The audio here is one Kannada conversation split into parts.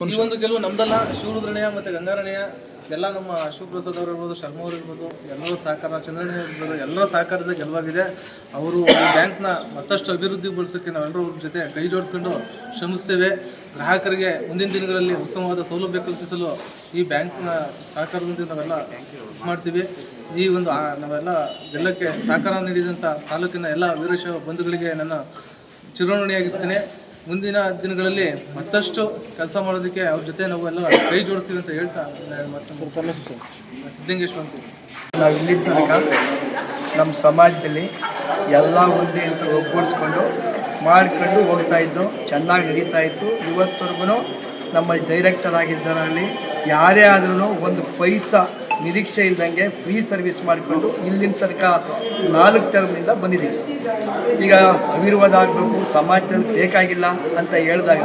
ಈ ಒಂದು ಗೆಲುವು ನಮ್ದಲ್ಲ, ಶಿವರುದ್ರಣ್ಯ ಮತ್ತು ಗಂಗಾರಣ್ಯ ಎಲ್ಲ ನಮ್ಮ ಶಿವಪ್ರಸಾದ್ ಅವರು ಇರ್ಬೋದು, ಶರ್ಮಾ ಅವರು ಇರ್ಬೋದು, ಎಲ್ಲರೂ ಸಹಕಾರ, ಚಂದ್ರಣ್ಯ ಇರ್ಬೋದು, ಎಲ್ಲರ ಸಹಕಾರದ ಗೆಲುವಾಗಿದೆ. ಅವರು ಬ್ಯಾಂಕ್ನ ಮತ್ತಷ್ಟು ಅಭಿವೃದ್ಧಿಗೊಳಿಸೋಕ್ಕೆ ನಾವೆಲ್ಲರೂ ಅವ್ರ ಜೊತೆ ಕೈ ಜೋಡಿಸ್ಕೊಂಡು ಶ್ರಮಿಸ್ತೇವೆ. ಗ್ರಾಹಕರಿಗೆ ಮುಂದಿನ ದಿನಗಳಲ್ಲಿ ಉತ್ತಮವಾದ ಸೌಲಭ್ಯ ಕಲ್ಪಿಸಲು ಈ ಬ್ಯಾಂಕ್ನ ಸಹಕಾರದೊಂದಿಗೆ ನಾವೆಲ್ಲ ಮಾಡ್ತೀವಿ. ಈ ಒಂದು ನಾವೆಲ್ಲ ಗೆಲ್ಲಕ್ಕೆ ಸಹಕಾರ ನೀಡಿದಂಥ ತಾಲೂಕಿನ ಎಲ್ಲ ವೀರಶೈವ ಬಂಧುಗಳಿಗೆ ನನ್ನ ಚಿರಋಣಿಯಾಗಿರ್ತೇನೆ. ಮುಂದಿನ ದಿನಗಳಲ್ಲಿ ಮತ್ತಷ್ಟು ಕೆಲಸ ಮಾಡೋದಕ್ಕೆ ಅವ್ರ ಜೊತೆ ನಾವು ಎಲ್ಲ ಕೈ ಜೋಡಿಸ್ತೀವಿ ಅಂತ ಹೇಳ್ತಾ ಸಿದ್ಧಲಿಂಗೇಶ್ವರ ಅಂತ ನಾವು ಇಲ್ಲಿದ್ದ ತನಕ ನಮ್ಮ ಸಮಾಜದಲ್ಲಿ ಎಲ್ಲ ಒಂದೇ ಅಂತ ಒಗ್ಗೂಡಿಸ್ಕೊಂಡು ಮಾಡ್ಕೊಂಡು ಹೋಗ್ತಾ ಇದ್ದು, ಚೆನ್ನಾಗಿ ನಡೀತಾ ಇತ್ತು. ಇವತ್ತವರೆಗೂ ನಮ್ಮಲ್ಲಿ ಡೈರೆಕ್ಟರ್ ಆಗಿದ್ದರಲ್ಲಿ ಯಾರೇ ಆದ್ರೂ ಒಂದು ಪೈಸಾ ನಿರೀಕ್ಷೆ ಇಲ್ದಂಗೆ ಫ್ರೀ ಸರ್ವಿಸ್ ಮಾಡಿಕೊಂಡು ಇಲ್ಲಿನ ತನಕ 4 ಟರ್ಮ್ನಿಂದ ಬಂದಿದ್ದೀವಿ. ಈಗ ಅವಿರೋಧ ಆಗಬೇಕು, ಸಮಾಜದಲ್ಲಿ ಬೇಕಾಗಿಲ್ಲ ಅಂತ ಹೇಳಿದಾಗ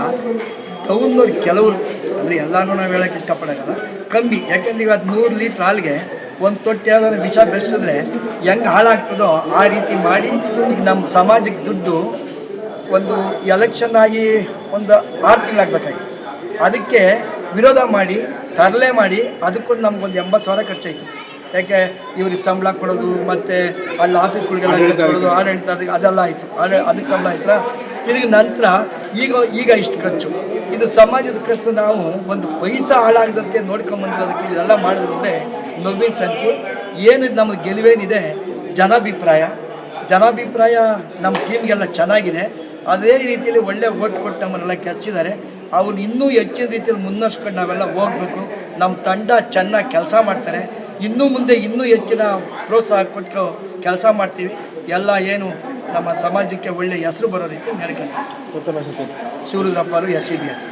ಟೌನ್ನವ್ರು ಕೆಲವರು ಅಂದರೆ ಎಲ್ಲರೂ ನಾವು ಹೇಳೋಕ್ಕೆ ಇಷ್ಟಪಡೋಲ್ಲ, ಕಮ್ಮಿ. ಯಾಕೆಂದ್ರೆ ಈಗ 100 ಲೀಟ್ರ್ ಹಾಲಿಗೆ ಒಂದು ತೊಟ್ಟೆ ಯಾವ್ದಾದ್ರು ವಿಷ ಬೆರೆಸಿದ್ರೆ ಹೆಂಗೆ ಹಾಳಾಗ್ತದೋ ಆ ರೀತಿ ಮಾಡಿ ಈಗ ನಮ್ಮ ಸಮಾಜಕ್ಕೆ ದುಡ್ಡು ಒಂದು ಎಲೆಕ್ಷನ್ ಆಗಿ ಒಂದು 6 ತಿಂಗಳಾಗಬೇಕಾಯ್ತು. ಅದಕ್ಕೆ ವಿರೋಧ ಮಾಡಿ ತರಲೆ ಮಾಡಿ ಅದಕ್ಕೊಂದು ನಮ್ಗೊಂದು 80,000 ಖರ್ಚಾಯಿತು. ಯಾಕೆ ಇವ್ರಿಗೆ ಸಂಬಳ ಕೊಡೋದು ಮತ್ತು ಅಲ್ಲಿ ಆಫೀಸ್ಗಳಿಗೆಲ್ಲ ಕೊಡೋದು, ಆಡಳಿತ ಅದೆಲ್ಲ ಆಯಿತು. ಅದಕ್ಕೆ ಸಂಬಳ ಆಯ್ತಲ್ಲ. ತಿರುಗಿ ನಂತರ ಈಗ ಇಷ್ಟು ಖರ್ಚು. ಇದು ಸಮಾಜದ ಖರ್ಚು. ನಾವು ಒಂದು ಪೈಸಾ ಹಾಳಾಗದಂತೆ ನೋಡ್ಕೊಂಬಂದಿರೋದಕ್ಕೆ ಇದೆಲ್ಲ ಮಾಡೋದಂದರೆ ನೋವಿನ ಸಂಖ್ಯೆ. ಏನು ನಮಗೆ ಗೆಲುವೇನಿದೆ, ಜನಾಭಿಪ್ರಾಯ ನಮ್ಮ ಟೀಮ್ಗೆಲ್ಲ ಚೆನ್ನಾಗಿದೆ. ಅದೇ ರೀತಿಯಲ್ಲಿ ಒಳ್ಳೆ ಓಟ್ ಕೊಟ್ಟು ನಮ್ಮನ್ನೆಲ್ಲ ಕೆಲ್ಸಿದ್ದಾರೆ. ಅವ್ರು ಇನ್ನೂ ಹೆಚ್ಚಿನ ರೀತಿಯಲ್ಲಿ ಮುನ್ನಡೆಸ್ಕೊಂಡು ನಾವೆಲ್ಲ ಹೋಗಬೇಕು. ನಮ್ಮ ತಂಡ ಚೆನ್ನಾಗಿ ಕೆಲಸ ಮಾಡ್ತಾರೆ. ಇನ್ನೂ ಮುಂದೆ ಇನ್ನೂ ಹೆಚ್ಚಿನ ಪ್ರೋತ್ಸಾಹ ಕೊಟ್ಟು ಕೆಲಸ ಮಾಡ್ತೀವಿ. ಎಲ್ಲ ಏನು ನಮ್ಮ ಸಮಾಜಕ್ಕೆ ಒಳ್ಳೆಯ ಹೆಸರು ಬರೋ ರೀತಿ ನಡ್ಕೊಂಡು ಶಿವರುದ್ರಪ್ಪ ಅವರು SCBS